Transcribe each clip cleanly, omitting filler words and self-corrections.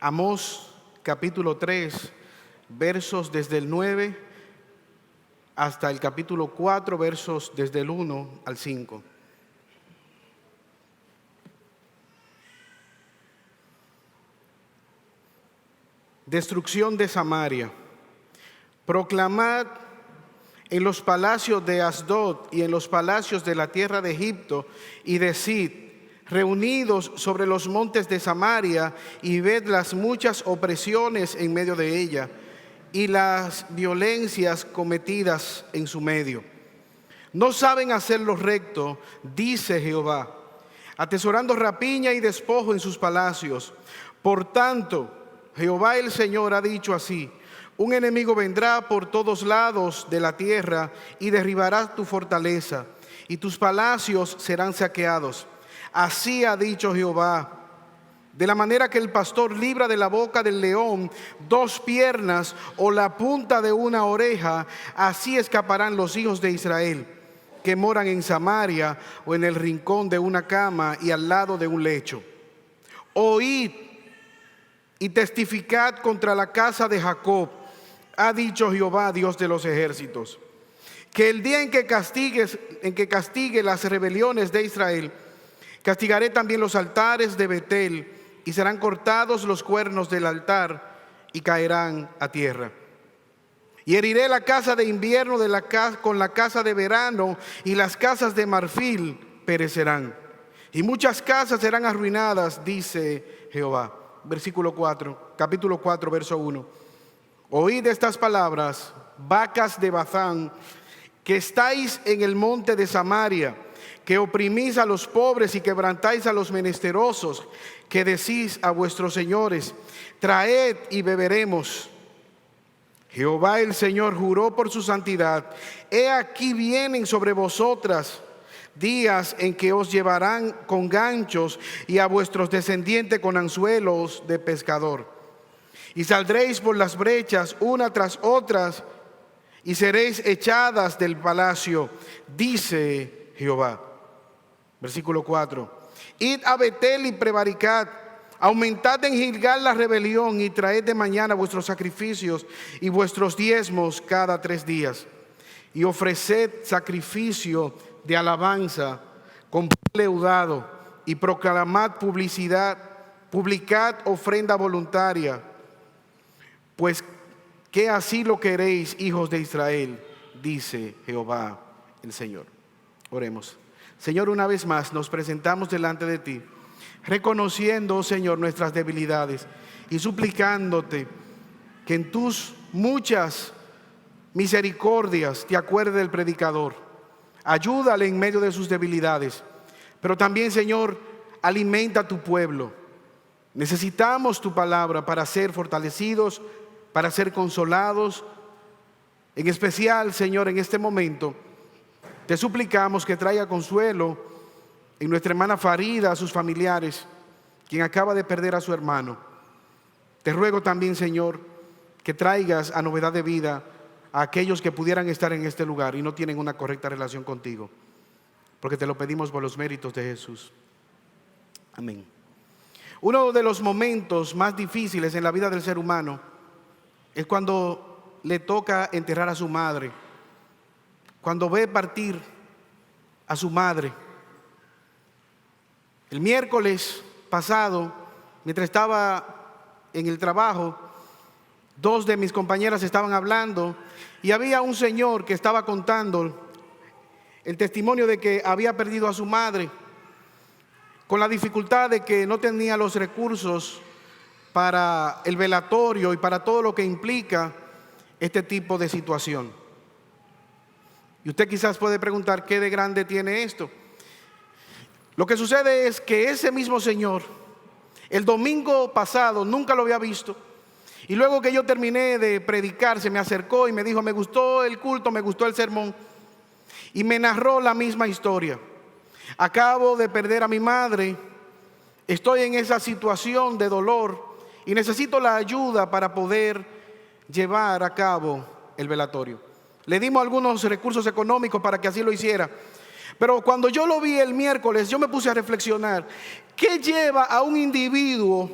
Amós capítulo 3, versos desde el 9 hasta el capítulo 4, versos desde el 1 al 5. Destrucción de Samaria. Proclamad en los palacios de Asdod y en los palacios de la tierra de Egipto, y decid: reunidos sobre los montes de Samaria, y ved las muchas opresiones en medio de ella, y las violencias cometidas en su medio. No saben hacer lo recto, dice Jehová, atesorando rapiña y despojo en sus palacios. Por tanto, Jehová el Señor ha dicho así: un enemigo vendrá por todos lados de la tierra y derribará tu fortaleza, y tus palacios serán saqueados. Así ha dicho Jehová: de la manera que el pastor libra de la boca del león 2 piernas o la punta de una oreja, así escaparán los hijos de Israel, que moran en Samaria o en el rincón de una cama y al lado de un lecho. Oíd y testificad contra la casa de Jacob, ha dicho Jehová, Dios de los ejércitos, que el día en que castigue las rebeliones de Israel, castigaré también los altares de Betel, y serán cortados los cuernos del altar y caerán a tierra. Y heriré la casa de invierno con la casa de verano, y las casas de marfil perecerán, y muchas casas serán arruinadas, dice Jehová. Versículo 4, capítulo 4, verso 1. Oíd estas palabras, vacas de Bazán, que estáis en el monte de Samaria, que oprimís a los pobres y quebrantáis a los menesterosos, que decís a vuestros señores: traed y beberemos. Jehová el Señor juró por su santidad: he aquí vienen sobre vosotras días en que os llevarán con ganchos, y a vuestros descendientes con anzuelos de pescador. Y saldréis por las brechas una tras otras, y seréis echadas del palacio, dice Jehová. Versículo 4. Id a Betel y prevaricad, aumentad en Gilgal la rebelión, y traed de mañana vuestros sacrificios y vuestros diezmos cada 3 días. Y ofreced sacrificio de alabanza con pan leudado, y proclamad publicad ofrenda voluntaria, pues que así lo queréis, hijos de Israel, dice Jehová el Señor. Oremos. Señor, una vez más nos presentamos delante de ti, reconociendo, Señor, nuestras debilidades y suplicándote que en tus muchas misericordias te acuerdes del predicador. Ayúdale en medio de sus debilidades, pero también, Señor, alimenta a tu pueblo. Necesitamos tu palabra para ser fortalecidos, para ser consolados. En especial, Señor, en este momento te suplicamos que traiga consuelo en nuestra hermana Farida, a sus familiares, quien acaba de perder a su hermano. Te ruego también, Señor, que traigas a novedad de vida a aquellos que pudieran estar en este lugar y no tienen una correcta relación contigo, porque te lo pedimos por los méritos de Jesús. Amén. Uno de los momentos más difíciles en la vida del ser humano es cuando le toca enterrar a su madre, cuando ve partir a su madre. El miércoles pasado, mientras estaba en el trabajo, 2 de mis compañeras estaban hablando, y había un señor que estaba contando el testimonio de que había perdido a su madre, con la dificultad de que no tenía los recursos para el velatorio y para todo lo que implica este tipo de situación. Y usted quizás puede preguntar: ¿qué de grande tiene esto? Lo que sucede es que ese mismo señor, el domingo pasado, nunca lo había visto, y luego que yo terminé de predicar, se me acercó y me dijo: me gustó el culto, me gustó el sermón, y me narró la misma historia. Acabo de perder a mi madre, estoy en esa situación de dolor y necesito la ayuda para poder llevar a cabo el velatorio. Le dimos algunos recursos económicos para que así lo hiciera. Pero cuando yo lo vi el miércoles, yo me puse a reflexionar: ¿qué lleva a un individuo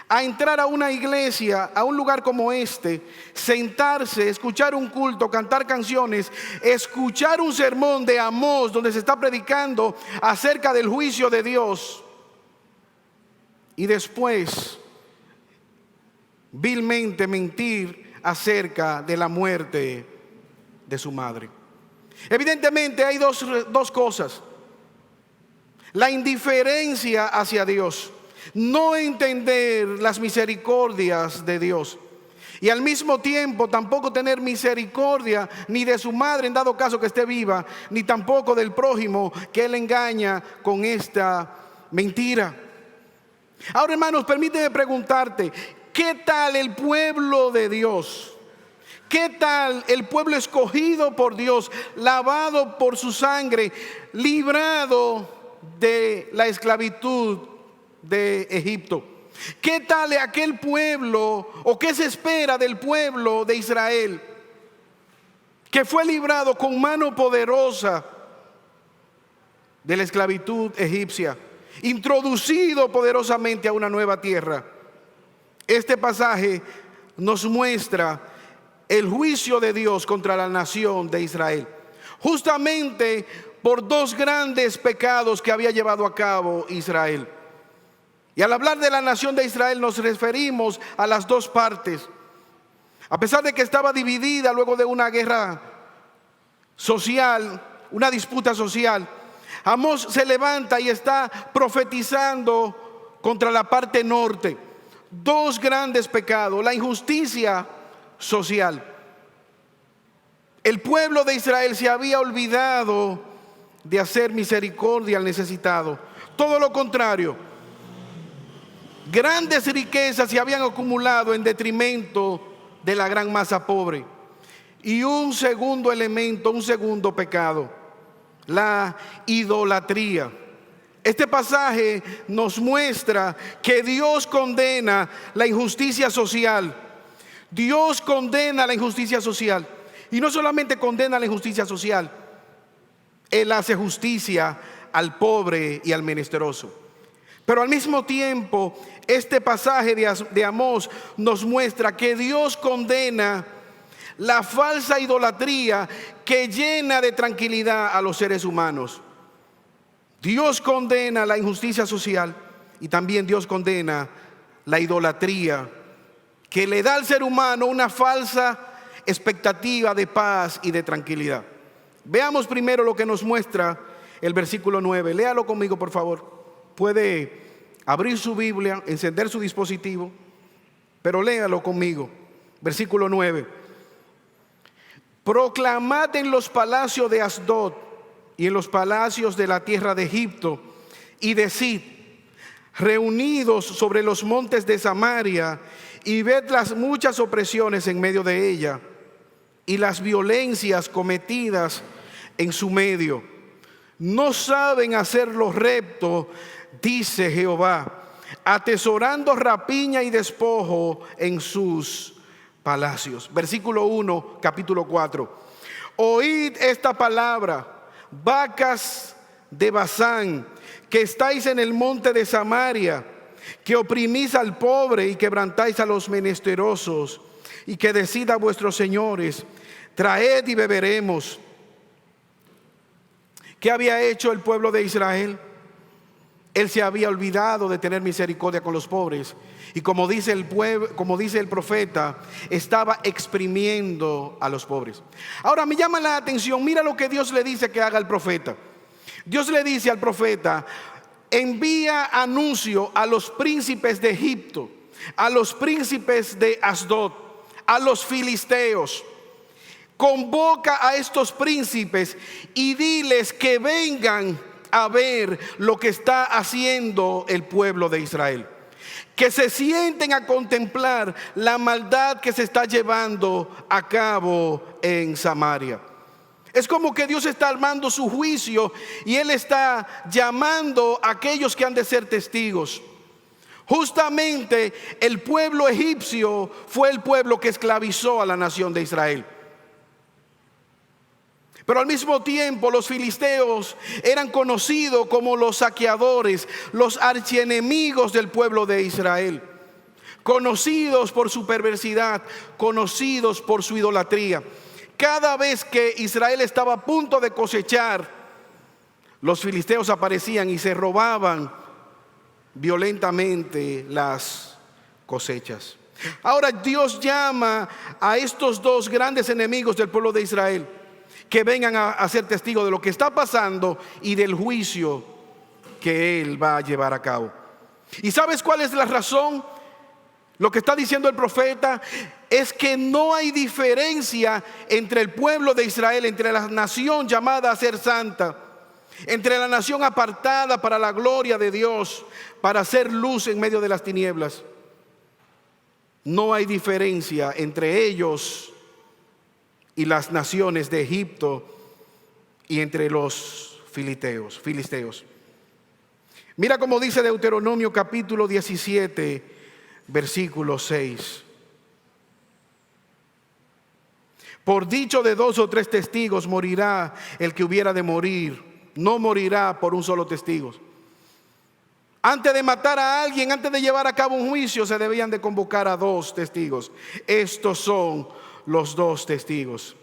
a entrar a una iglesia, a un lugar como este, sentarse, escuchar un culto, cantar canciones, escuchar un sermón de Amós donde se está predicando acerca del juicio de Dios, y después vilmente mentir acerca de la muerte de su madre? Evidentemente hay dos cosas: la indiferencia hacia Dios, no entender las misericordias de Dios, y al mismo tiempo tampoco tener misericordia ni de su madre en dado caso que esté viva, ni tampoco del prójimo que él engaña con esta mentira. Ahora, hermanos, permíteme preguntarte, ¿qué tal el pueblo de Dios? ¿Qué tal el pueblo escogido por Dios, lavado por su sangre, librado de la esclavitud de Egipto? ¿Qué tal aquel pueblo, o qué se espera del pueblo de Israel, que fue librado con mano poderosa de la esclavitud egipcia, introducido poderosamente a una nueva tierra? Este pasaje nos muestra el juicio de Dios contra la nación de Israel, justamente por dos grandes pecados que había llevado a cabo Israel. Y al hablar de la nación de Israel nos referimos a las dos partes. A pesar de que estaba dividida luego de una guerra social, una disputa social, Amós se levanta y está profetizando contra la parte norte. Dos grandes pecados: la injusticia social. El pueblo de Israel se había olvidado de hacer misericordia al necesitado. Todo lo contrario, grandes riquezas se habían acumulado en detrimento de la gran masa pobre. Y un segundo elemento, un segundo pecado: la idolatría. Este pasaje nos muestra que Dios condena la injusticia social. Dios condena la injusticia social. Y no solamente condena la injusticia social, Él hace justicia al pobre y al menesteroso. Pero al mismo tiempo, este pasaje de Amós nos muestra que Dios condena la falsa idolatría que llena de tranquilidad a los seres humanos. Dios condena la injusticia social, y también Dios condena la idolatría que le da al ser humano una falsa expectativa de paz y de tranquilidad. Veamos primero lo que nos muestra el versículo 9. Léalo conmigo, por favor. Puede abrir su Biblia, encender su dispositivo, pero léalo conmigo. Versículo 9. Proclamad en los palacios de Asdod y en los palacios de la tierra de Egipto, y decid: reunidos sobre los montes de Samaria, y ved las muchas opresiones en medio de ella, y las violencias cometidas en su medio. No saben hacer lo recto, dice Jehová, atesorando rapiña y despojo en sus palacios. Versículo 1, capítulo 4. Oíd esta palabra, vacas de Basán, que estáis en el monte de Samaria, que oprimís al pobre y quebrantáis a los menesterosos, y que decid a vuestros señores: traed y beberemos. ¿Qué había hecho el pueblo de Israel? Él se había olvidado de tener misericordia con los pobres, y como dice el profeta, estaba exprimiendo a los pobres. Ahora me llama la atención, mira lo que Dios le dice que haga al profeta. Dios le dice al profeta: envía anuncio a los príncipes de Egipto, a los príncipes de Asdod, a los filisteos. Convoca a estos príncipes y diles que vengan a ver lo que está haciendo el pueblo de Israel, que se sienten a contemplar la maldad que se está llevando a cabo en Samaria. Es como que Dios está armando su juicio y Él está llamando a aquellos que han de ser testigos. Justamente el pueblo egipcio fue el pueblo que esclavizó a la nación de Israel. Pero al mismo tiempo los filisteos eran conocidos como los saqueadores, los archienemigos del pueblo de Israel. conocidos por su perversidad, conocidos por su idolatría. Cada vez que Israel estaba a punto de cosechar, los filisteos aparecían y se robaban violentamente las cosechas. Ahora Dios llama a estos dos grandes enemigos del pueblo de Israel que vengan a ser testigos de lo que está pasando y del juicio que Él va a llevar a cabo. ¿Y sabes cuál es la razón? Lo que está diciendo el profeta es que no hay diferencia entre el pueblo de Israel, entre la nación llamada a ser santa, entre la nación apartada para la gloria de Dios, para hacer luz en medio de las tinieblas. No hay diferencia entre ellos y las naciones de Egipto y entre los filisteos. Mira cómo dice Deuteronomio capítulo 17, versículo 6. Por dicho de 2 o 3 testigos morirá el que hubiera de morir, no morirá por un solo testigo. Antes de matar a alguien, antes de llevar a cabo un juicio, se debían de convocar a 2 testigos. Estos son los 2 testigos.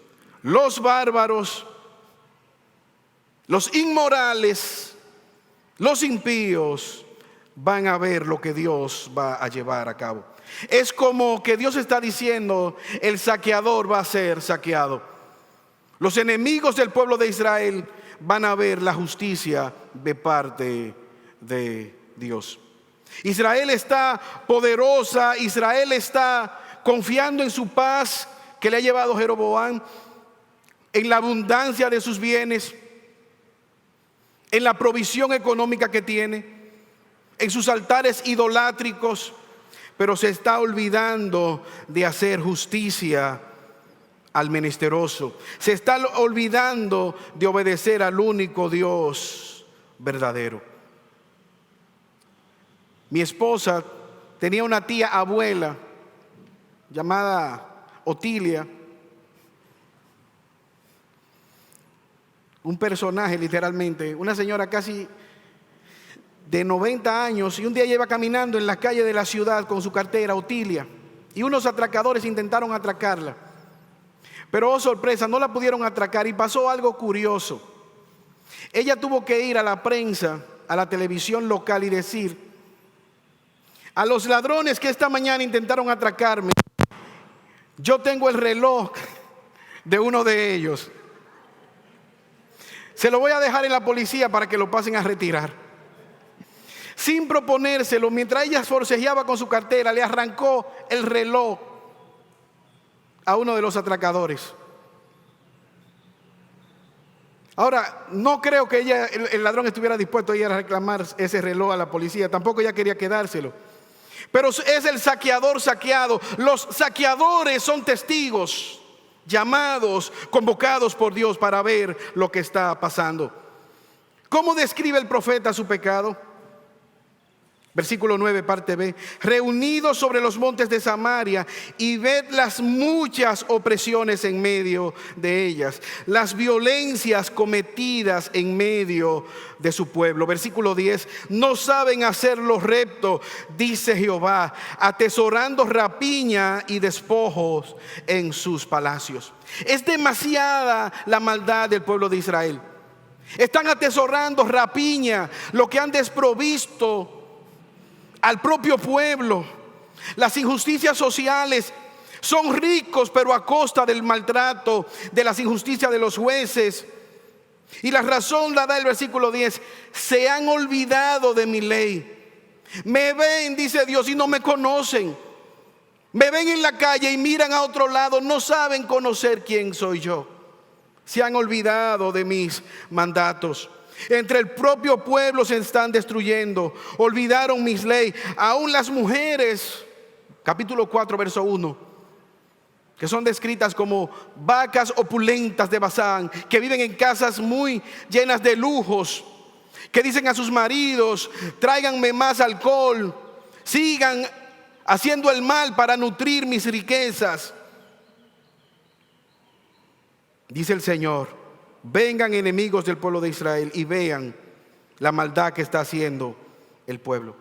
Los bárbaros, los inmorales, los impíos van a ver lo que Dios va a llevar a cabo. Es como que Dios está diciendo: el saqueador va a ser saqueado. Los enemigos del pueblo de Israel van a ver la justicia de parte de Dios. Israel está poderosa, Israel está confiando en su paz que le ha llevado Jeroboam, en la abundancia de sus bienes, en la provisión económica que tiene, en sus altares idolátricos, pero se está olvidando de hacer justicia al menesteroso. Se está olvidando de obedecer al único Dios verdadero. Mi esposa tenía una tía abuela llamada Otilia, un personaje literalmente, una señora casi de 90 años, y un día ella iba caminando en la calle de la ciudad con su cartera Otilia, y unos atracadores intentaron atracarla, pero oh sorpresa, no la pudieron atracar, y pasó algo curioso. Ella tuvo que ir a la prensa, a la televisión local, y decir: a los ladrones que esta mañana intentaron atracarme, yo tengo el reloj de uno de ellos, se lo voy a dejar en la policía para que lo pasen a retirar. Sin proponérselo, mientras ella forcejeaba con su cartera, le arrancó el reloj a uno de los atracadores. Ahora, no creo que el ladrón estuviera dispuesto a ir a reclamar ese reloj a la policía, tampoco ella quería quedárselo. Pero es el saqueador saqueado. Los saqueadores son testigos, llamados, convocados por Dios para ver lo que está pasando. ¿Cómo describe el profeta su pecado? Versículo 9, parte B. Reunidos sobre los montes de Samaria, y ved las muchas opresiones en medio de ellas, las violencias cometidas en medio de su pueblo. Versículo 10. No saben hacer lo recto, dice Jehová, atesorando rapiña y despojos en sus palacios. Es demasiada la maldad del pueblo de Israel. Están atesorando rapiña, lo que han desprovisto al propio pueblo. Las injusticias sociales, son ricos pero a costa del maltrato, de las injusticias de los jueces. Y la razón la da el versículo 10: se han olvidado de mi ley. Me ven, dice Dios, y no me conocen. Me ven en la calle y miran a otro lado, no saben conocer quién soy yo. Se han olvidado de mis mandatos. Entre el propio pueblo se están destruyendo. Olvidaron mis leyes. Aún las mujeres, capítulo 4, verso 1, que son descritas como vacas opulentas de Basán, que viven en casas muy llenas de lujos, que dicen a sus maridos: tráiganme más alcohol, sigan haciendo el mal para nutrir mis riquezas. Dice el Señor: vengan enemigos del pueblo de Israel y vean la maldad que está haciendo el pueblo.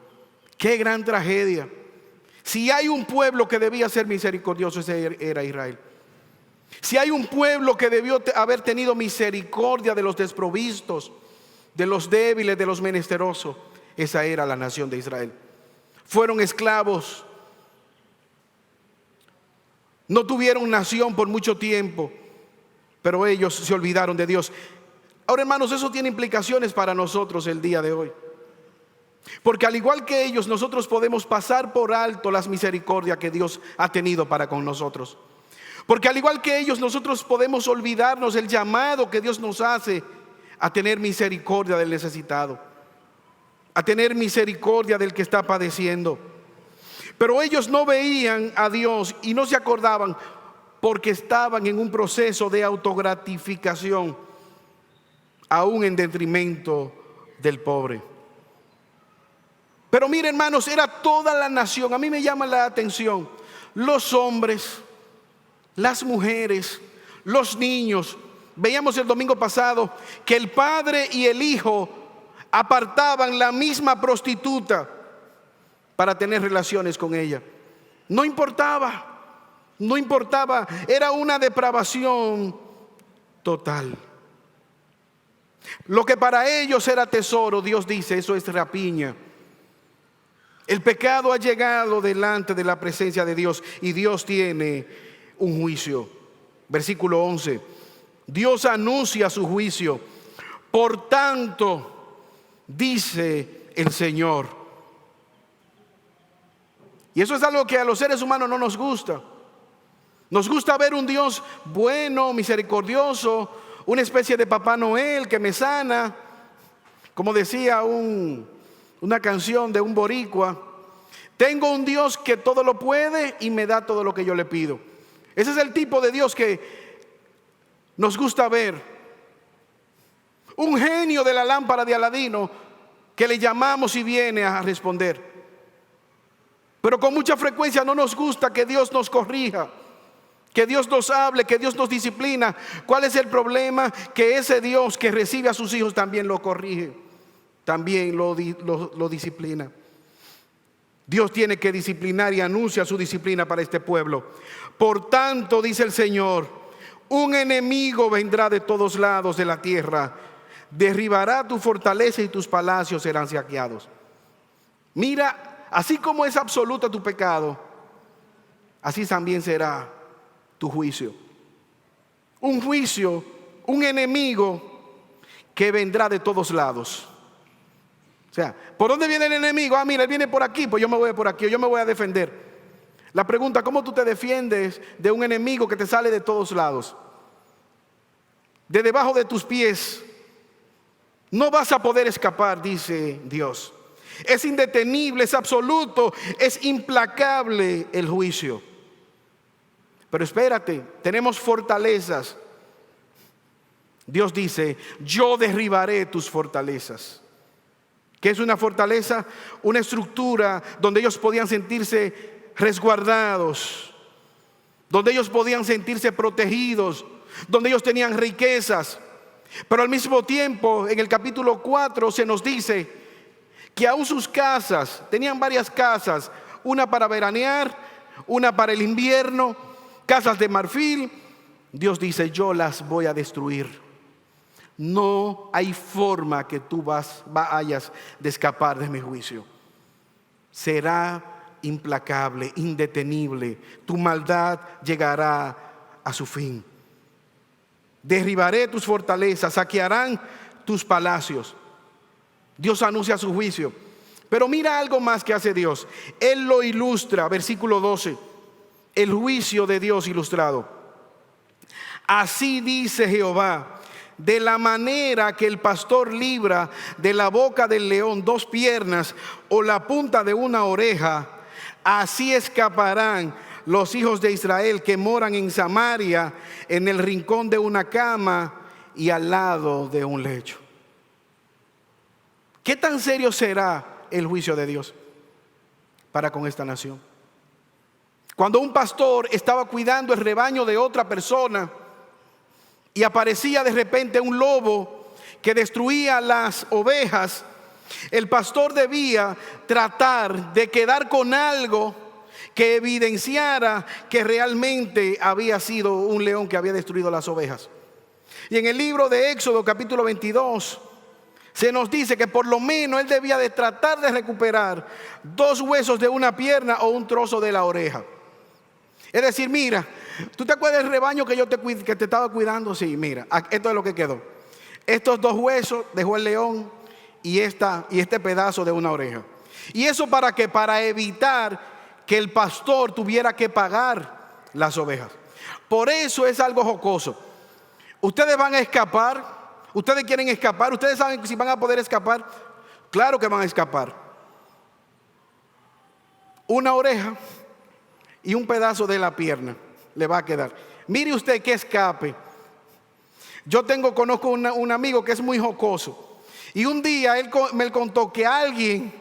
Qué gran tragedia. Si hay un pueblo que debía ser misericordioso, ese era Israel. Si hay un pueblo que debió haber tenido misericordia de los desprovistos, de los débiles, de los menesterosos, esa era la nación de Israel. Fueron esclavos, no tuvieron nación por mucho tiempo, pero ellos se olvidaron de Dios. Ahora, hermanos, eso tiene implicaciones para nosotros el día de hoy. Porque al igual que ellos, nosotros podemos pasar por alto las misericordias que Dios ha tenido para con nosotros. Porque al igual que ellos, nosotros podemos olvidarnos del llamado que Dios nos hace a tener misericordia del necesitado, a tener misericordia del que está padeciendo. Pero ellos no veían a Dios y no se acordaban porque estaban en un proceso de autogratificación, aún en detrimento del pobre. Pero miren, hermanos, era toda la nación. A mí me llama la atención los hombres, las mujeres, los niños. Veíamos el domingo pasado que el padre y el hijo apartaban la misma prostituta para tener relaciones con ella. No importaba, era una depravación total. Lo que para ellos era tesoro, Dios dice, eso es rapiña. El pecado ha llegado delante de la presencia de Dios y Dios tiene un juicio. Versículo 11. Dios anuncia su juicio. Por tanto, dice el Señor. Y eso es algo que a los seres humanos no nos gusta. Nos gusta ver un Dios bueno, misericordioso, una especie de Papá Noel que me sana. Como decía una canción de un boricua: tengo un Dios que todo lo puede y me da todo lo que yo le pido. Ese es el tipo de Dios que nos gusta ver. Un genio de la lámpara de Aladino que le llamamos y viene a responder. Pero con mucha frecuencia no nos gusta que Dios nos corrija, que Dios nos hable, que Dios nos disciplina. ¿Cuál es el problema? Que ese Dios que recibe a sus hijos también lo corrige, también lo disciplina. Dios tiene que disciplinar y anuncia su disciplina para este pueblo. Por tanto, dice el Señor, un enemigo vendrá de todos lados de la tierra, derribará tu fortaleza y tus palacios serán saqueados. Mira, así como es absoluta tu pecado, así también será tu juicio. Un juicio, un enemigo que vendrá de todos lados. O sea, ¿por dónde viene el enemigo? Ah, mira, él viene por aquí, pues yo me voy por aquí, o yo me voy a defender. La pregunta: ¿cómo tú te defiendes de un enemigo que te sale de todos lados? De debajo de tus pies. No vas a poder escapar, dice Dios. Es indetenible, es absoluto, es implacable el juicio. Pero espérate, tenemos fortalezas. Dios dice: yo derribaré tus fortalezas. ¿Qué es una fortaleza? Una estructura donde ellos podían sentirse resguardados, donde ellos podían sentirse protegidos, donde ellos tenían riquezas. Pero al mismo tiempo, en el capítulo 4 se nos dice que aún sus casas, tenían varias casas, una para veranear, una para el invierno, casas de marfil. Dios dice: yo las voy a destruir. No hay forma que tú vayas de escapar de mi juicio. Será implacable, indetenible. Tu maldad llegará a su fin. Derribaré tus fortalezas, saquearán tus palacios. Dios anuncia su juicio. Pero mira algo más que hace Dios. Él lo ilustra, versículo 12. El juicio de Dios ilustrado. Así dice Jehová: de la manera que el pastor libra de la boca del león dos piernas o la punta de una oreja, así escaparán los hijos de Israel que moran en Samaria, en el rincón de una cama y al lado de un lecho. ¿Qué tan serio será el juicio de Dios para con esta nación? Cuando un pastor estaba cuidando el rebaño de otra persona y aparecía de repente un lobo que destruía las ovejas, el pastor debía tratar de quedar con algo que evidenciara que realmente había sido un león que había destruido las ovejas. Y en el libro de Éxodo capítulo 22 se nos dice que por lo menos él debía de tratar de recuperar 2 huesos de una pierna o un trozo de la oreja. Es decir, mira, ¿tú te acuerdas del rebaño que que te estaba cuidando? Sí, mira, esto es lo que quedó. Estos 2 huesos dejó el león y este pedazo de una oreja. ¿Y eso para qué? Para evitar que el pastor tuviera que pagar las ovejas. Por eso es algo jocoso. Ustedes van a escapar, ustedes quieren escapar, ustedes saben si van a poder escapar. Claro que van a escapar. Una oreja y un pedazo de la pierna le va a quedar. Mire usted qué escape. Yo conozco un amigo que es muy jocoso. Y un día él me contó que alguien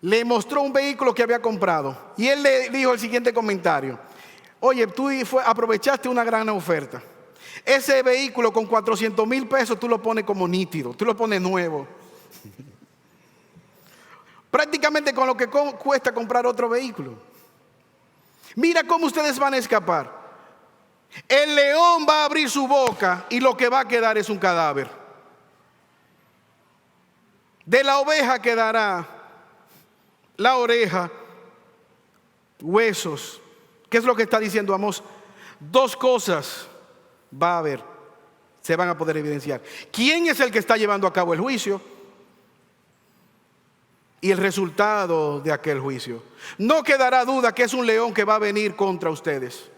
le mostró un vehículo que había comprado. Y él le dijo el siguiente comentario: oye, tú aprovechaste una gran oferta. Ese vehículo con 400,000 pesos tú lo pones como nítido, tú lo pones nuevo. Prácticamente con lo que cuesta comprar otro vehículo. Mira cómo ustedes van a escapar. El león va a abrir su boca y lo que va a quedar es un cadáver. De la oveja quedará la oreja, huesos. ¿Qué es lo que está diciendo Amós? 2 cosas va a haber, se van a poder evidenciar. ¿Quién es el que está llevando a cabo el juicio? Y el resultado de aquel juicio. No quedará duda que es un león que va a venir contra ustedes.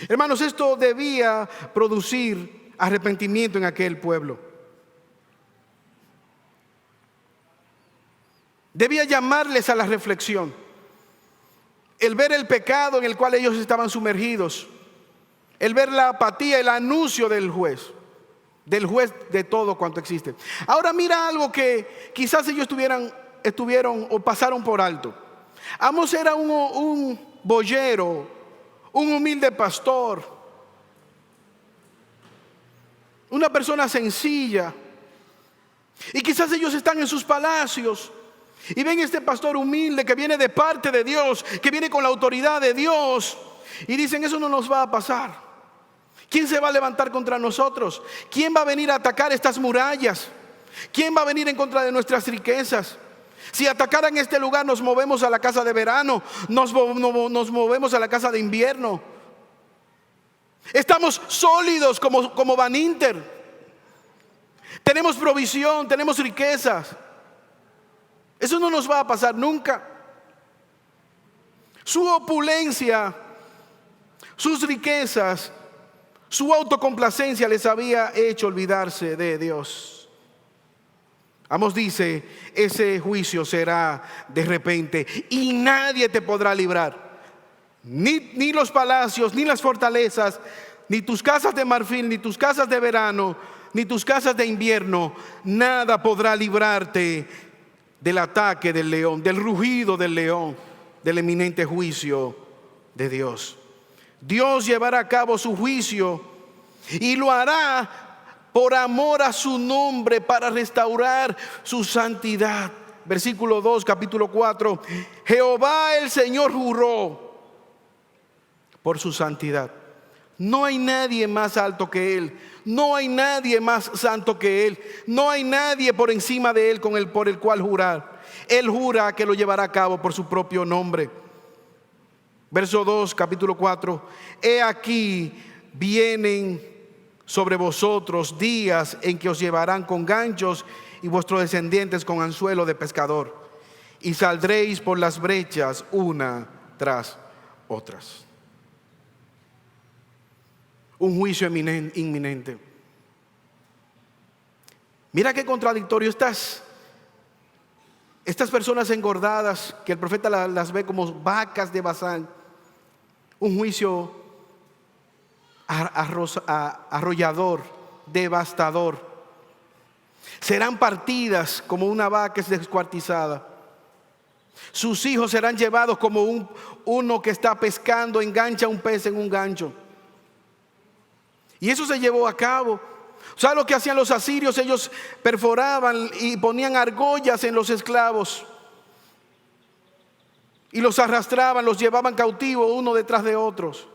Hermanos, esto debía producir arrepentimiento en aquel pueblo. Debía llamarles a la reflexión. El ver el pecado en el cual ellos estaban sumergidos. El ver la apatía, el anuncio del juez de todo cuanto existe. Ahora mira algo que quizás ellos estuvieron o pasaron por alto. Amós era un boyero, un humilde pastor, una persona sencilla. Y quizás ellos están en sus palacios y ven este pastor humilde que viene de parte de Dios, que viene con la autoridad de Dios, y dicen: eso no nos va a pasar. ¿Quién se va a levantar contra nosotros? ¿Quién va a venir a atacar estas murallas? ¿Quién va a venir en contra de nuestras riquezas? Si atacaran este lugar, nos movemos a la casa de verano, nos movemos a la casa de invierno. Estamos sólidos como Van Inter. Tenemos provisión, tenemos riquezas. Eso no nos va a pasar nunca. Su opulencia, sus riquezas, su autocomplacencia les había hecho olvidarse de Dios. Amós dice: ese juicio será de repente y nadie te podrá librar. Ni los palacios, ni las fortalezas, ni tus casas de marfil, ni tus casas de verano, ni tus casas de invierno. Nada podrá librarte del ataque del león, del rugido del león, del eminente juicio de Dios. Dios llevará a cabo su juicio y lo hará por amor a su nombre, para restaurar su santidad. Versículo 2, capítulo 4. Jehová el Señor juró por su santidad. No hay nadie más alto que Él. No hay nadie más santo que Él. No hay nadie por encima de Él por el cual jurar. Él jura que lo llevará a cabo por su propio nombre. Verso 2, capítulo 4. He aquí vienen sobre vosotros días en que os llevarán con ganchos y vuestros descendientes con anzuelo de pescador, y saldréis por las brechas una tras otras. Un juicio inminente. Mira qué contradictorio estas personas engordadas, que el profeta las ve como vacas de Basán. Un juicio arrollador, devastador. Serán partidas como una vaca es descuartizada. Sus hijos serán llevados como uno que está pescando, engancha un pez en un gancho. Y eso se llevó a cabo. ¿Sabes lo que hacían los asirios? Ellos perforaban y ponían argollas en los esclavos. y los arrastraban, los llevaban cautivos uno detrás de otros.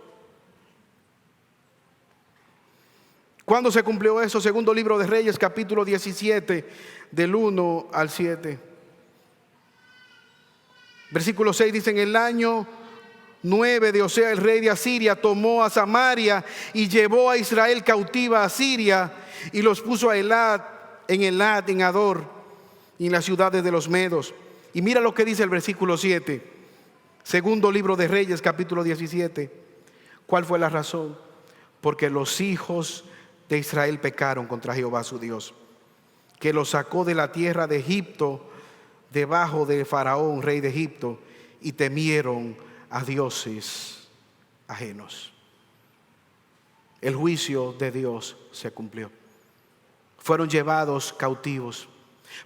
¿Cuándo se cumplió eso? Segundo libro de Reyes, capítulo 17, del 1 al 7. Versículo 6 dice: en el año 9 de Osea, el rey de Asiria tomó a Samaria y llevó a Israel cautiva a Asiria y los puso a Elat, en Ador y en las ciudades de los medos. Y mira lo que dice el versículo 7. Segundo libro de Reyes, capítulo 17. ¿Cuál fue la razón? Porque los hijos de Israel pecaron contra Jehová su Dios, que los sacó de la tierra de Egipto, debajo de Faraón, rey de Egipto, y temieron a dioses ajenos. El juicio de Dios se cumplió. Fueron llevados cautivos.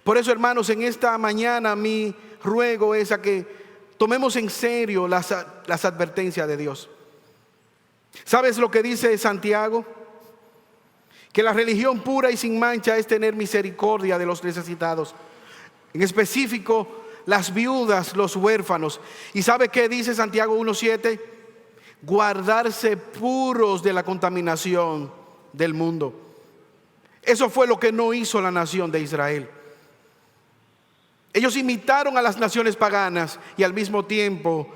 Por eso, hermanos, en esta mañana mi ruego es a que tomemos en serio las advertencias de Dios. ¿Sabes lo que dice Santiago? Que la religión pura y sin mancha es tener misericordia de los necesitados, en específico las viudas, los huérfanos. ¿Y sabe qué dice Santiago 1:7? Guardarse puros de la contaminación del mundo. Eso fue lo que no hizo la nación de Israel. Ellos imitaron a las naciones paganas y al mismo tiempo,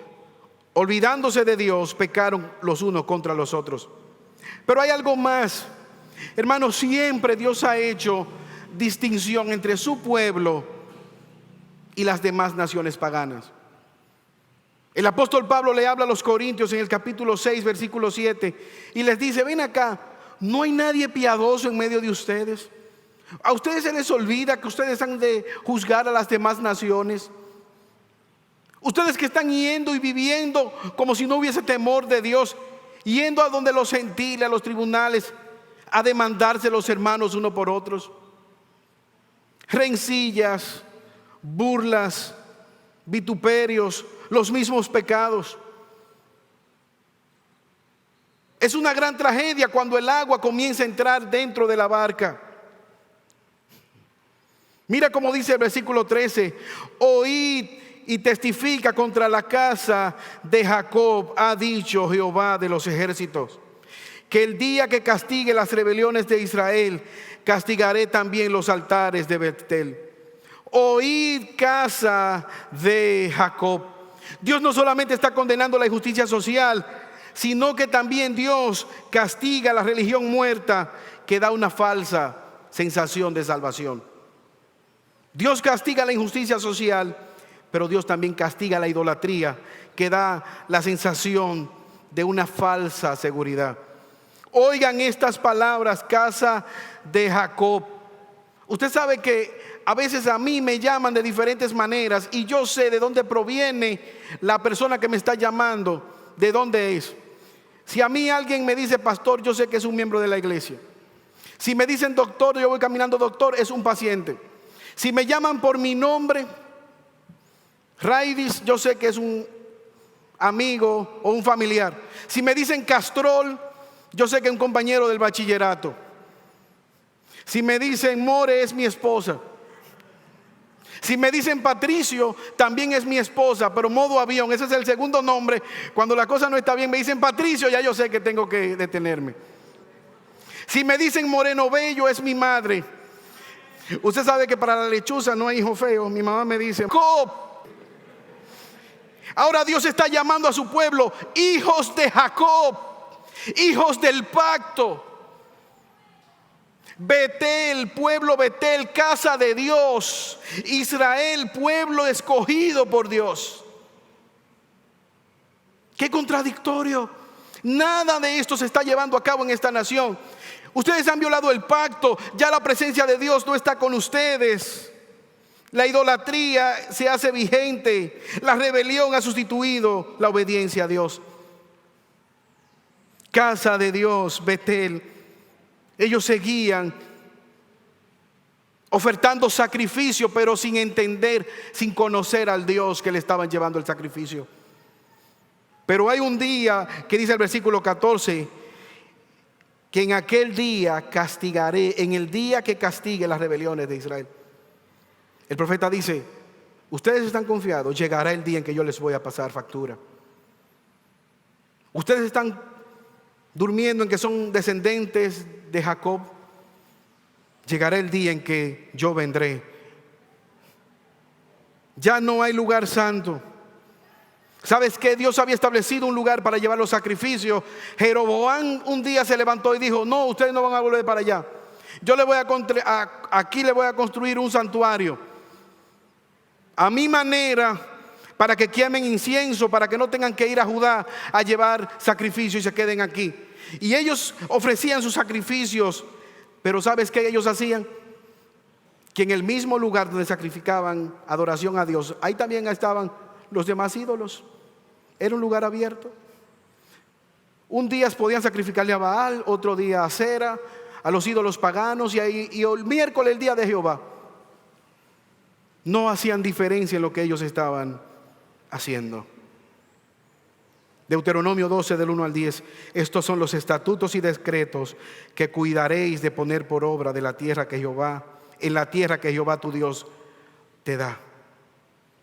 olvidándose de Dios, pecaron los unos contra los otros. Pero hay algo más. Hermanos, siempre Dios ha hecho distinción entre su pueblo y las demás naciones paganas. El apóstol Pablo le habla a los corintios en el capítulo 6, versículo 7, y les dice: ven acá, ¿no hay nadie piadoso en medio de ustedes? ¿A ustedes se les olvida que ustedes han de juzgar a las demás naciones? Ustedes que están yendo y viviendo como si no hubiese temor de Dios, yendo a donde los gentiles, a los tribunales, a demandarse los hermanos uno por otros. Rencillas, burlas, vituperios, los mismos pecados. Es una gran tragedia cuando el agua comienza a entrar dentro de la barca. Mira cómo dice el versículo 13: oíd y testifica contra la casa de Jacob, ha dicho Jehová de los ejércitos, que el día que castigue las rebeliones de Israel, castigaré también los altares de Betel. Oíd, casa de Jacob. Dios no solamente está condenando la injusticia social, sino que también Dios castiga la religión muerta que da una falsa sensación de salvación. Dios castiga la injusticia social, pero Dios también castiga la idolatría que da la sensación de una falsa seguridad. Oigan estas palabras, casa de Jacob. Usted sabe que a veces a mí me llaman de diferentes maneras y yo sé de dónde proviene la persona que me está llamando, de dónde es. Si a mí alguien me dice pastor, yo sé que es un miembro de la iglesia. Si me dicen doctor, yo voy caminando doctor, es un paciente. Si me llaman por mi nombre, Raidis, yo sé que es un amigo o un familiar. Si me dicen Castrol, yo sé que es un compañero del bachillerato. Si me dicen More, es mi esposa. Si me dicen Patricio, también es mi esposa, pero modo avión, ese es el segundo nombre. Cuando la cosa no está bien, me dicen Patricio, ya yo sé que tengo que detenerme. Si me dicen Moreno Bello, es mi madre. Usted sabe que para la lechuza no hay hijo feo. Mi mamá me dice Jacob. Ahora Dios está llamando a su pueblo hijos de Jacob, hijos del pacto. Betel, pueblo Betel, casa de Dios. Israel, pueblo escogido por Dios. Qué contradictorio. Nada de esto se está llevando a cabo en esta nación. Ustedes han violado el pacto, ya la presencia de Dios no está con ustedes. La idolatría se hace vigente, la rebelión ha sustituido la obediencia a Dios. Casa de Dios, Betel. Ellos seguían ofertando sacrificio, pero sin entender, sin conocer al Dios que le estaban llevando el sacrificio. Pero hay un día que dice el versículo 14, que en aquel día castigaré, en el día que castigue las rebeliones de Israel. El profeta dice: Ustedes están confiados, llegará el día en que yo les voy a pasar factura. Ustedes están durmiendo en que son descendientes de Jacob. Llegará el día en que yo vendré. Ya no hay lugar santo. ¿Sabes qué? Dios había establecido un lugar para llevar los sacrificios. Jeroboam un día se levantó y dijo: no, ustedes no van a volver para allá. Yo aquí le voy a construir un santuario a mi manera, para que quemen incienso, para que no tengan que ir a Judá a llevar sacrificios y se queden aquí. Y ellos ofrecían sus sacrificios, pero ¿sabes qué ellos hacían? Que en el mismo lugar donde sacrificaban adoración a Dios, ahí también estaban los demás ídolos. Era un lugar abierto. Un día podían sacrificarle a Baal, otro día a Acera, a los ídolos paganos, y el miércoles el día de Jehová. No hacían diferencia en lo que ellos estaban haciendo. Deuteronomio 12 del 1 al 10. Estos son los estatutos y decretos que cuidaréis de poner por obra de la tierra que Jehová, en la tierra que Jehová tu Dios te da.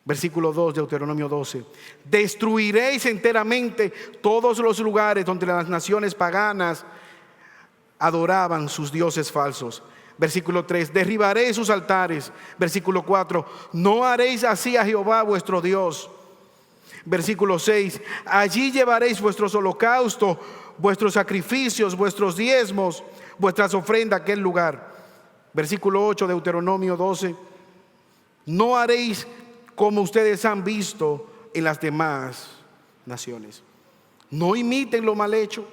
Versículo 2, Deuteronomio 12. Destruiréis enteramente todos los lugares donde las naciones paganas adoraban sus dioses falsos. Versículo 3, derribaréis sus altares. Versículo 4, no haréis así a Jehová vuestro Dios. Versículo 6, allí llevaréis vuestros holocaustos, vuestros sacrificios, vuestros diezmos, vuestras ofrendas a aquel lugar. Versículo 8, Deuteronomio 12, no haréis como ustedes han visto en las demás naciones. No imiten lo mal hecho,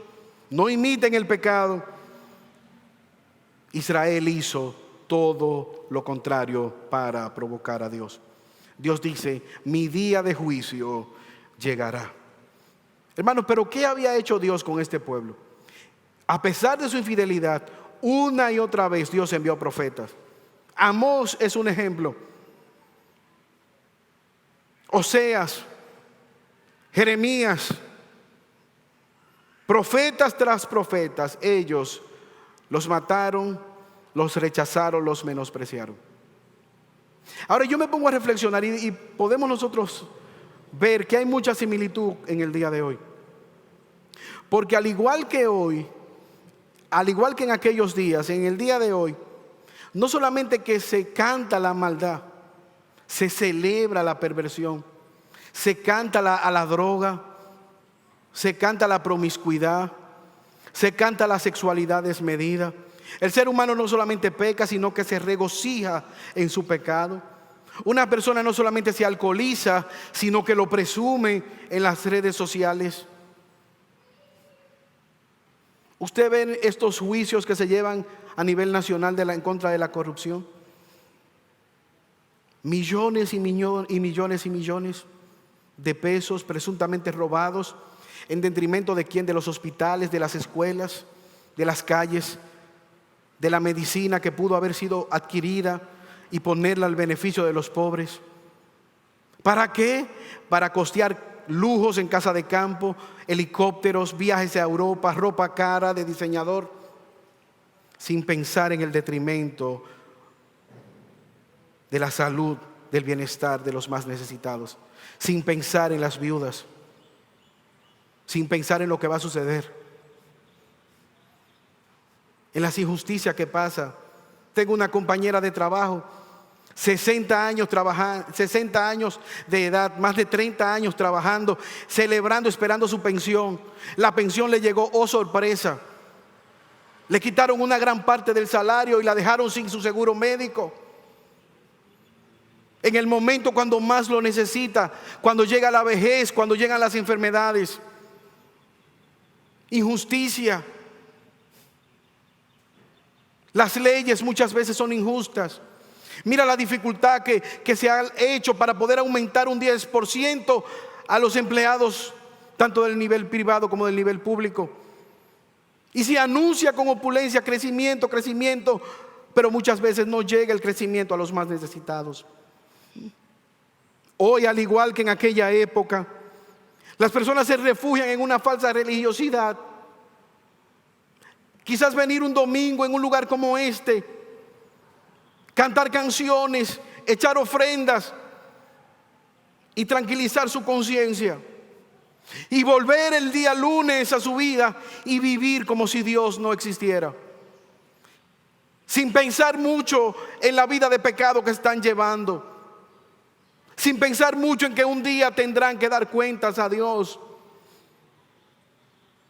no imiten el pecado. Israel hizo todo lo contrario para provocar a Dios. Dios dice: mi día de juicio llegará. Hermanos, pero ¿qué había hecho Dios con este pueblo? A pesar de su infidelidad, una y otra vez Dios envió profetas. Amós es un ejemplo. Oseas, Jeremías, profetas tras profetas, ellos los mataron, los rechazaron, los menospreciaron. Ahora yo me pongo a reflexionar y podemos nosotros ver que hay mucha similitud en el día de hoy. Porque al igual que hoy, al igual que en aquellos días, en el día de hoy, no solamente que se canta la maldad, se celebra la perversión, se canta a la droga, se canta la promiscuidad, se canta la sexualidad desmedida. El ser humano no solamente peca, sino que se regocija en su pecado. Una persona no solamente se alcoholiza, sino que lo presume en las redes sociales. Usted ve estos juicios que se llevan a nivel nacional en contra de la corrupción. Millones y millones y millones de pesos presuntamente robados. ¿En detrimento de quién? De los hospitales, de las escuelas, de las calles, de la medicina que pudo haber sido adquirida y ponerla al beneficio de los pobres. ¿Para qué? Para costear lujos en casa de campo, helicópteros, viajes a Europa, ropa cara de diseñador, sin pensar en el detrimento de la salud, del bienestar de los más necesitados, sin pensar en las viudas, sin pensar en lo que va a suceder, en las injusticias que pasa. Tengo una compañera de trabajo, 60 años trabajando, 60 años de edad, más de 30 años trabajando, celebrando, esperando su pensión. La pensión le llegó, oh sorpresa, le quitaron una gran parte del salario y la dejaron sin su seguro médico. En el momento cuando más lo necesita, cuando llega la vejez, cuando llegan las enfermedades. Injusticia. Las leyes muchas veces son injustas. Mira la dificultad que se ha hecho para poder aumentar un 10% a los empleados, tanto del nivel privado como del nivel público. Y se anuncia con opulencia crecimiento, pero muchas veces no llega el crecimiento a los más necesitados. Hoy, al igual que en aquella época, las personas se refugian en una falsa religiosidad. Quizás venir un domingo en un lugar como este, cantar canciones, echar ofrendas, y tranquilizar su conciencia y volver el día lunes a su vida y vivir como si Dios no existiera, sin pensar mucho en la vida de pecado que están llevando, sin pensar mucho en que un día tendrán que dar cuentas a Dios.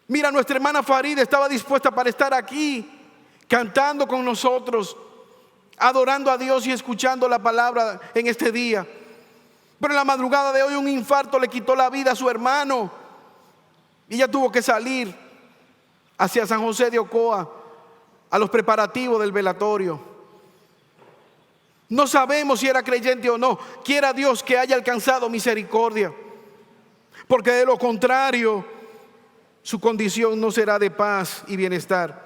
Mira, nuestra hermana Farida estaba dispuesta para estar aquí cantando con nosotros, adorando a Dios y escuchando la palabra en este día. Pero en la madrugada de hoy un infarto le quitó la vida a su hermano y ella tuvo que salir hacia San José de Ocoa a los preparativos del velatorio. No sabemos si era creyente o no. Quiera Dios que haya alcanzado misericordia, porque de lo contrario su condición no será de paz y bienestar.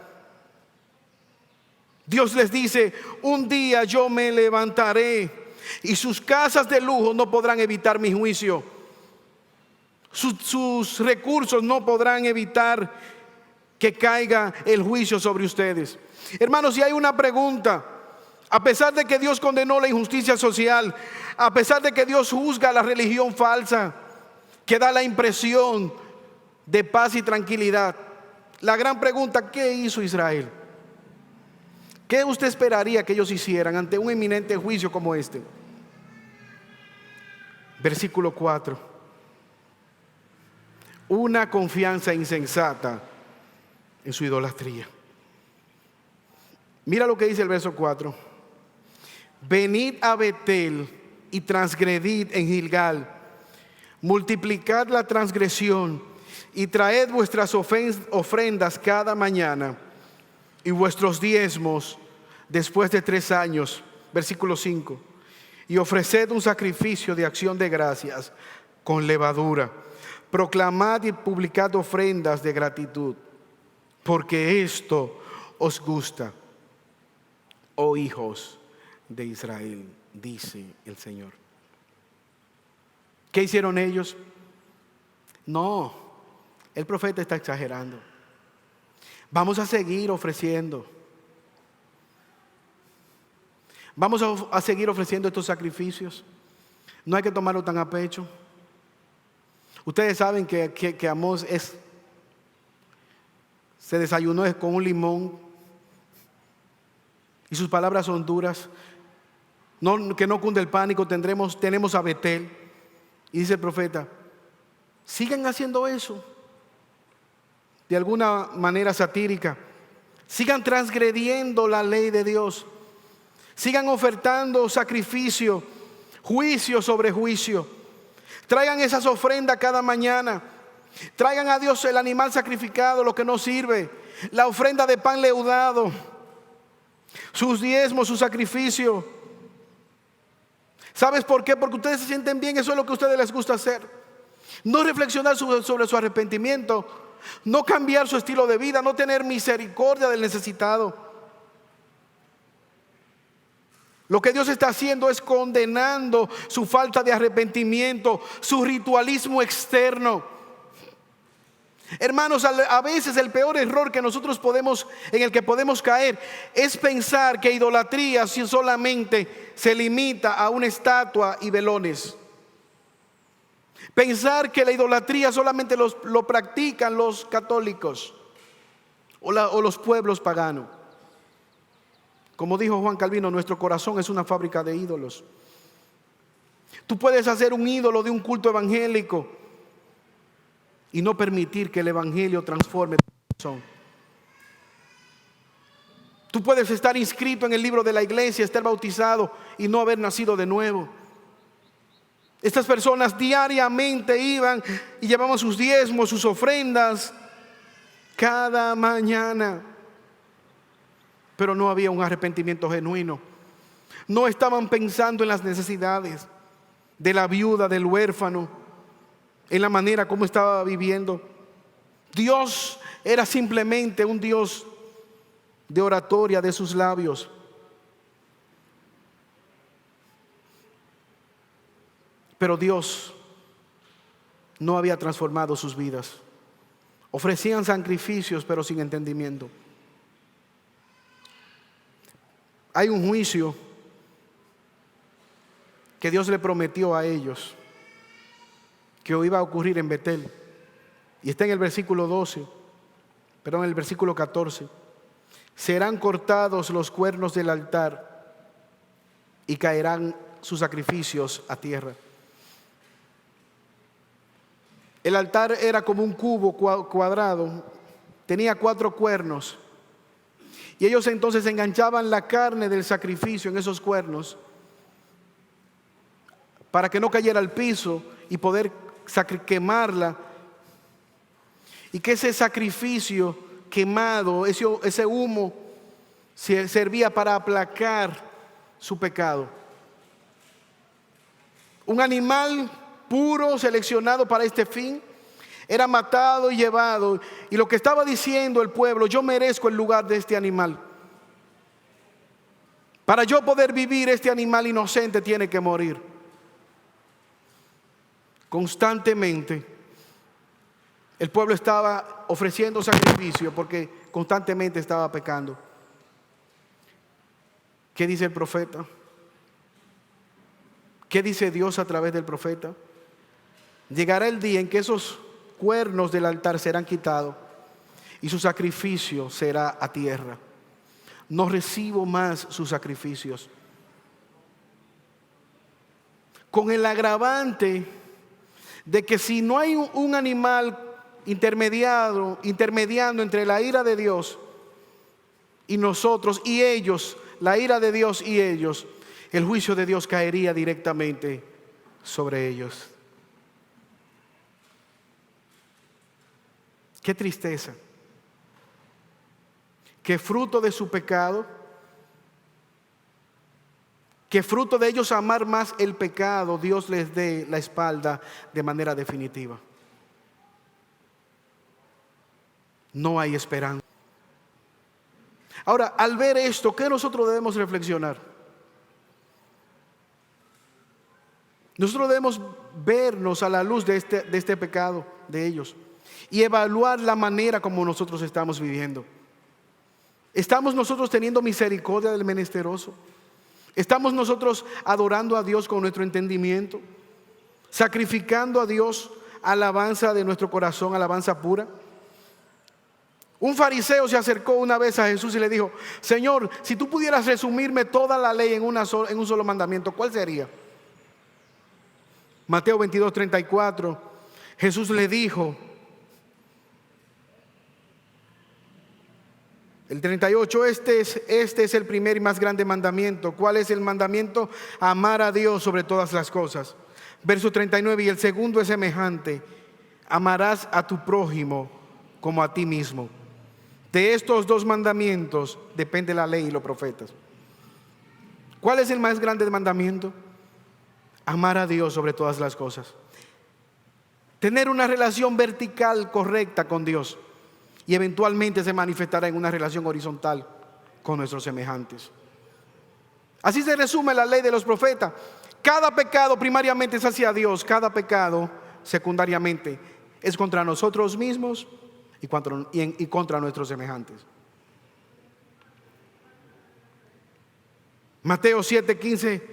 Dios les dice: un día yo me levantaré y sus casas de lujo no podrán evitar mi juicio. Sus recursos no podrán evitar que caiga el juicio sobre ustedes. Hermanos, si hay una pregunta, a pesar de que Dios condenó la injusticia social, a pesar de que Dios juzga la religión falsa que da la impresión de paz y tranquilidad, la gran pregunta: ¿qué hizo Israel? ¿Qué usted esperaría que ellos hicieran ante un inminente juicio como este? Versículo 4. Una confianza insensata en su idolatría. Mira lo que dice el verso 4. Venid a Betel y transgredid en Gilgal, multiplicad la transgresión y traed vuestras ofrendas cada mañana y vuestros diezmos después de 3 años. Versículo 5. Y ofreced un sacrificio de acción de gracias con levadura. Proclamad y publicad ofrendas de gratitud, porque esto os gusta, oh hijos de Israel, dice el Señor. ¿Qué hicieron ellos? No, el profeta está exagerando. Vamos a seguir ofreciendo. Vamos a seguir ofreciendo estos sacrificios. No hay que tomarlo tan a pecho. Ustedes saben que Amós se desayunó con un limón y sus palabras son duras. Que no cunde el pánico, tenemos a Betel. Y dice el profeta: sigan haciendo eso de alguna manera satírica. Sigan transgrediendo la ley de Dios. Sigan ofertando sacrificio, juicio sobre juicio. Traigan esas ofrendas cada mañana. Traigan a Dios el animal sacrificado, lo que no sirve, la ofrenda de pan leudado, sus diezmos, su sacrificio. ¿Sabes por qué? Porque ustedes se sienten bien, eso es lo que a ustedes les gusta hacer. No reflexionar sobre su arrepentimiento, no cambiar su estilo de vida, no tener misericordia del necesitado. Lo que Dios está haciendo es condenando su falta de arrepentimiento, su ritualismo externo. Hermanos, a veces el peor error que en el que podemos caer es pensar que idolatría solamente se limita a una estatua y velones. Pensar que la idolatría solamente lo practican los católicos o los pueblos paganos. Como dijo Juan Calvino, nuestro corazón es una fábrica de ídolos. Tú puedes hacer un ídolo de un culto evangélico y no permitir que el evangelio transforme tu corazón. Tú puedes estar inscrito en el libro de la iglesia, estar bautizado y no haber nacido de nuevo. Estas personas diariamente iban y llevaban sus diezmos, sus ofrendas cada mañana, pero no había un arrepentimiento genuino. No estaban pensando en las necesidades de la viuda, del huérfano, en la manera como estaba viviendo. Dios era simplemente un Dios de oratoria de sus labios. Pero Dios no había transformado sus vidas. Ofrecían sacrificios, pero sin entendimiento. Hay un juicio que Dios le prometió a ellos. que iba a ocurrir en Betel. Y está en el versículo 14. Serán cortados los cuernos del altar y caerán sus sacrificios a tierra. El altar era como un cubo cuadrado, tenía 4 cuernos. Y ellos entonces enganchaban la carne del sacrificio en esos cuernos para que no cayera al piso y poder quemarla. Y que ese sacrificio quemado, ese humo, servía para aplacar su pecado. Un animal puro, seleccionado para este fin, era matado y llevado. Y lo que estaba diciendo el pueblo: yo merezco el lugar de este animal. Para yo poder vivir, este animal inocente tiene que morir. Constantemente el pueblo estaba ofreciendo sacrificio porque constantemente estaba pecando. ¿Qué dice el profeta? ¿Qué dice Dios a través del profeta? Llegará el día en que esos cuernos del altar serán quitados y su sacrificio será a tierra. No recibo más sus sacrificios. Con el agravante de que si no hay un animal intermediando entre la ira de Dios y nosotros y ellos, la ira de Dios y ellos, el juicio de Dios caería directamente sobre ellos. Qué tristeza que fruto de su pecado, que fruto de ellos amar más el pecado, Dios les dé la espalda de manera definitiva. No hay esperanza. Ahora, al ver esto, ¿qué nosotros debemos reflexionar? Nosotros debemos vernos a la luz de este pecado de ellos y evaluar la manera como nosotros estamos viviendo. ¿Estamos nosotros teniendo misericordia del menesteroso? ¿Estamos nosotros adorando a Dios con nuestro entendimiento? ¿Sacrificando a Dios alabanza de nuestro corazón, alabanza pura? Un fariseo se acercó una vez a Jesús y le dijo: Señor, si tú pudieras resumirme toda la ley en un solo mandamiento, ¿cuál sería? Mateo 22:34, Jesús le dijo, el 38, este es el primer y más grande mandamiento. ¿Cuál es el mandamiento? Amar a Dios sobre todas las cosas. Verso 39, y el segundo es semejante: amarás a tu prójimo como a ti mismo. De estos 2 mandamientos depende la ley y los profetas. ¿Cuál es el más grande mandamiento? Amar a Dios sobre todas las cosas. Tener una relación vertical correcta con Dios. Y eventualmente se manifestará en una relación horizontal con nuestros semejantes. Así se resume la ley de los profetas. Cada pecado primariamente es hacia Dios. Cada pecado secundariamente es contra nosotros mismos y contra nuestros semejantes. Mateo 7:15,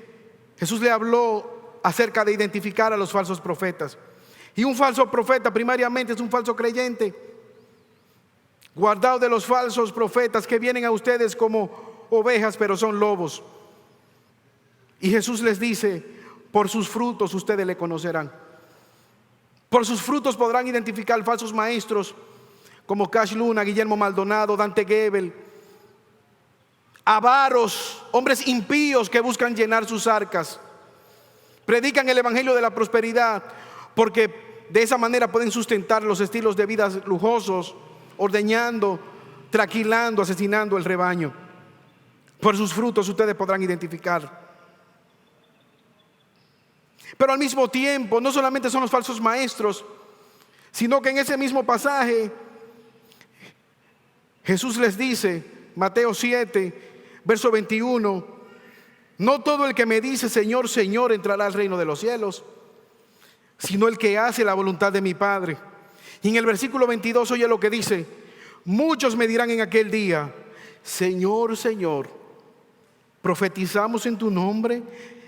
Jesús le habló acerca de identificar a los falsos profetas. Y un falso profeta primariamente es un falso creyente. Guardaos de los falsos profetas que vienen a ustedes como ovejas, pero son lobos. Y Jesús les dice: por sus frutos ustedes le conocerán. Por sus frutos podrán identificar falsos maestros como Cash Luna, Guillermo Maldonado, Dante Gebel, avaros, hombres impíos que buscan llenar sus arcas. Predican el evangelio de la prosperidad porque de esa manera pueden sustentar los estilos de vida lujosos, ordeñando, traquilando, asesinando el rebaño. Por sus frutos ustedes podrán identificar. Pero al mismo tiempo, no solamente son los falsos maestros, sino que en ese mismo pasaje Jesús les dice, Mateo 7, verso 21, no todo el que me dice Señor, Señor entrará al reino de los cielos, sino el que hace la voluntad de mi Padre. Y en el versículo 22 oye lo que dice: muchos me dirán en aquel día, Señor, Señor, profetizamos en tu nombre,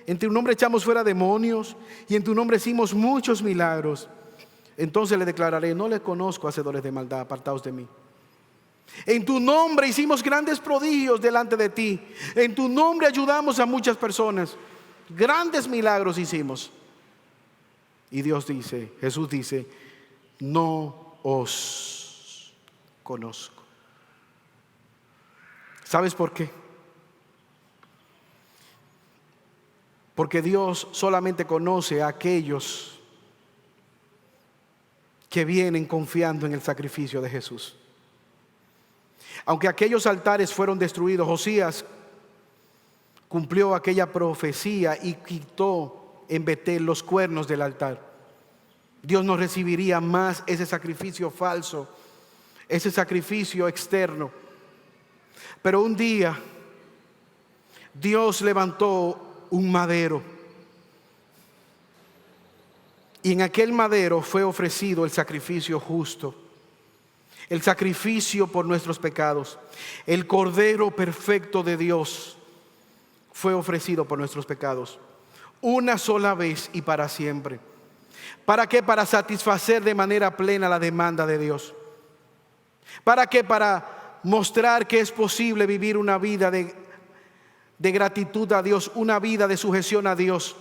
en tu nombre echamos fuera demonios y en tu nombre hicimos muchos milagros. Entonces le declararé: no les conozco, hacedores de maldad, apartaos de mí. En tu nombre hicimos grandes prodigios delante de ti. En tu nombre ayudamos a muchas personas. Grandes milagros hicimos. Y Jesús dice: no os conozco. ¿Sabes por qué? Porque Dios solamente conoce a aquellos que vienen confiando en el sacrificio de Jesús. Aunque aquellos altares fueron destruidos, Josías cumplió aquella profecía y quitó en Betel los cuernos del altar. Dios no recibiría más ese sacrificio falso, ese sacrificio externo. Pero un día Dios levantó un madero, y en aquel madero fue ofrecido el sacrificio justo, el sacrificio por nuestros pecados. El Cordero perfecto de Dios fue ofrecido por nuestros pecados, una sola vez y para siempre. ¿Para qué? Para satisfacer de manera plena la demanda de Dios. ¿Para qué? Para mostrar que es posible vivir una vida de gratitud a Dios, una vida de sujeción a Dios.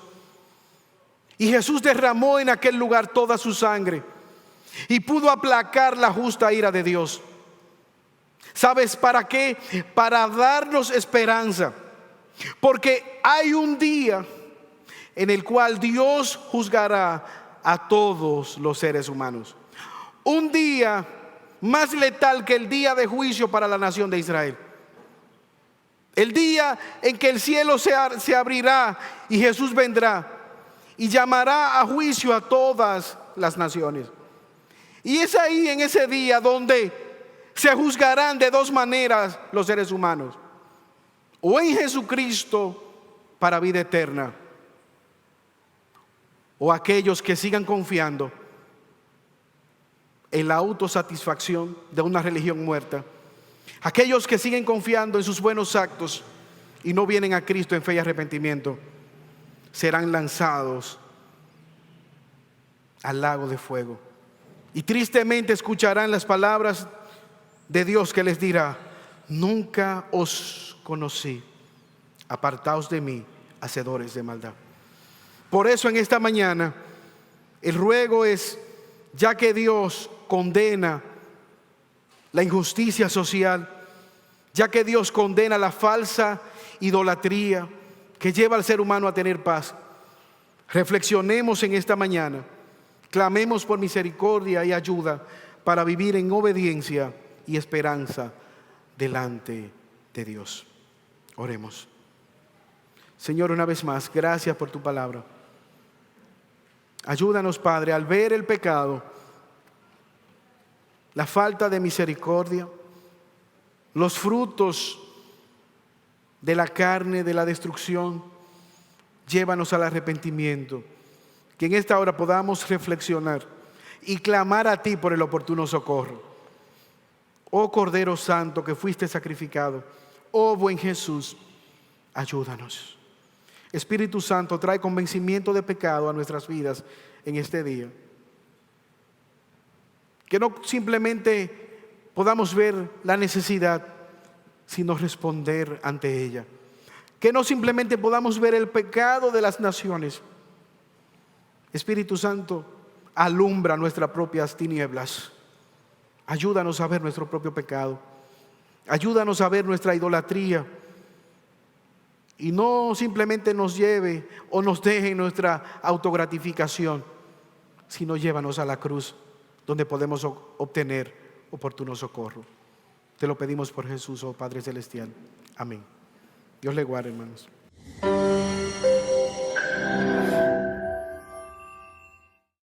Y Jesús derramó en aquel lugar toda su sangre y pudo aplacar la justa ira de Dios. ¿Sabes para qué? Para darnos esperanza. Porque hay un día en el cual Dios juzgará a todos los seres humanos. Un día más letal que el día de juicio para la nación de Israel. El día en que el cielo se abrirá y Jesús vendrá y llamará a juicio a todas las naciones. Y es ahí, en ese día, donde se juzgarán de dos maneras los seres humanos: o en Jesucristo para vida eterna, o aquellos que sigan confiando en la autosatisfacción de una religión muerta, aquellos que siguen confiando en sus buenos actos y no vienen a Cristo en fe y arrepentimiento, serán lanzados al lago de fuego. Y tristemente escucharán las palabras de Dios que les dirá: nunca os conocí, apartaos de mí, hacedores de maldad. Por eso en esta mañana el ruego es, ya que Dios condena la injusticia social, ya que Dios condena la falsa idolatría que lleva al ser humano a tener paz, reflexionemos en esta mañana, clamemos por misericordia y ayuda para vivir en obediencia y esperanza delante de Dios. Oremos. Señor, una vez más, gracias por tu palabra. Ayúdanos, Padre, al ver el pecado, la falta de misericordia, los frutos de la carne, de la destrucción. Llévanos al arrepentimiento. Que en esta hora podamos reflexionar y clamar a ti por el oportuno socorro. Oh Cordero Santo que fuiste sacrificado, oh buen Jesús, ayúdanos. Espíritu Santo, trae convencimiento de pecado a nuestras vidas en este día. Que no simplemente podamos ver la necesidad, sino responder ante ella. Que no simplemente podamos ver el pecado de las naciones. Espíritu Santo, alumbra nuestras propias tinieblas. Ayúdanos a ver nuestro propio pecado. Ayúdanos a ver nuestra idolatría. Y no simplemente nos lleve o nos deje en nuestra autogratificación, sino llévanos a la cruz, donde podemos obtener oportuno socorro. Te lo pedimos por Jesús, oh Padre Celestial. Amén. Dios le guarde, hermanos.